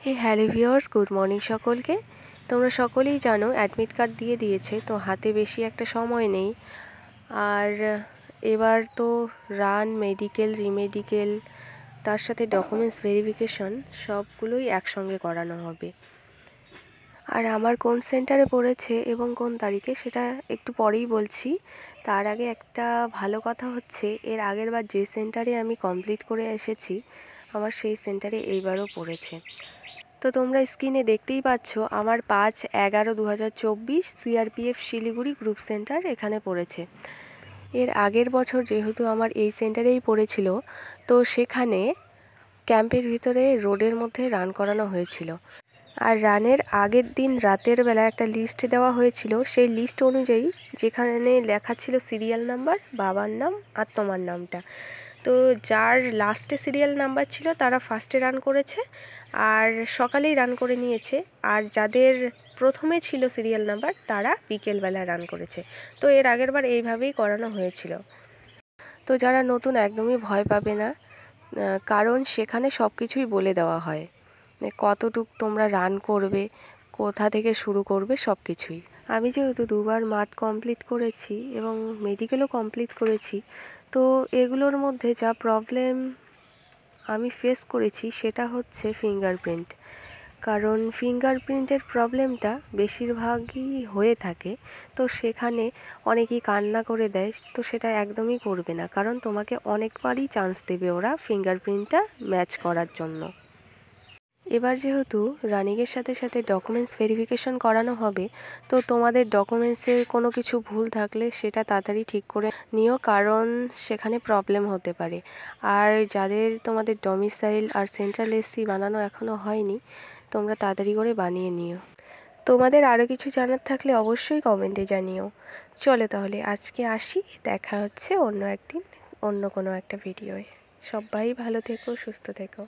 Hello viewers, good morning সকলকে। তোমরা সকলেই জানো অ্যাডমিট কার্ড দিয়ে দিয়েছে, তো হাতে বেশি একটা সময় নেই। আর এবার তো রান, মেডিকেল, রিমেডিকেল, তার সাথে ডকুমেন্টস ভেরিফিকেশন সবগুলোই একসঙ্গে করানো হবে। আর আমার কোন সেন্টারে পড়েছে এবং কোন তারিখে সেটা একটু পরেই বলছি। তার আগে একটা ভালো কথা হচ্ছে, এর আগের বার যে সেন্টারে আমি কমপ্লিট করে এসেছি, আমার সেই সেন্টারে এইবারও পড়েছে। তো তোমরা স্ক্রিনে দেখতেই পাচ্ছ আমার 5/11/2024 সিআরপিএফ শিলিগুড়ি গ্রুপ সেন্টার এখানে পড়েছে। এর আগের বছর যেহেতু আমার এই সেন্টারেই পড়েছিল, তো সেখানে ক্যাম্পের ভিতরে রোডের মধ্যে রান করানো হয়েছিল। আর রানের আগের দিন রাতের বেলা একটা লিস্ট দেওয়া হয়েছিল, সেই লিস্ট অনুযায়ী যেখানে লেখা ছিল সিরিয়াল নাম্বার, বাবার নাম আর তোমার নামটা। তো যার লাস্টে সিরিয়াল নাম্বার ছিল তারা ফার্স্টে রান করেছে আর সকালেই রান করে নিয়েছে, আর যাদের প্রথমে ছিল সিরিয়াল নাম্বার তারা বিকেলবেলা রান করেছে। তো এর আগের বার এইভাবেই করানো হয়েছিল। তো যারা নতুন একদমই ভয় পাবে না, কারণ সেখানে সব কিছুই বলে দেওয়া হয়, কতটুক তোমরা রান করবে, কোথা থেকে শুরু করবে, সব কিছুই। আমি যেহেতু দুবার মাঠ কমপ্লিট করেছি এবং মেডিকেলও কমপ্লিট করেছি, তো এগুলোর মধ্যে যা প্রবলেম আমি ফেস করেছি সেটা হচ্ছে ফিঙ্গারপ্রিন্ট। কারণ ফিঙ্গারপ্রিন্টের প্রবলেমটা বেশিরভাগই হয়ে থাকে, তো সেখানে অনেকেই কান্না করে দেয়। তো সেটা একদমই করবে না, কারণ তোমাকে অনেকবারই চান্স দেবে ওরা ফিঙ্গারপ্রিন্টটা ম্যাচ করার জন্য। এবার যেহেতু রানিংয়ের সাথে সাথে ডকুমেন্টস ভেরিফিকেশন করানো হবে, তো তোমাদের ডকুমেন্টসের কোনো কিছু ভুল থাকলে সেটা তাড়াতাড়ি ঠিক করে নিও, কারণ সেখানে প্রবলেম হতে পারে। আর যাদের তোমাদের ডমিসাইল আর সেন্ট্রাল এসি বানানো এখনও হয়নি, তোমরা তাড়াতাড়ি করে বানিয়ে নিও। তোমাদের আরও কিছু জানার থাকলে অবশ্যই কমেন্টে জানিও। চলো তাহলে আজকে আসি, দেখা হচ্ছে অন্য একদিন অন্য কোনো একটা ভিডিওয়। সবাই ভালো থেকো, সুস্থ থেকো।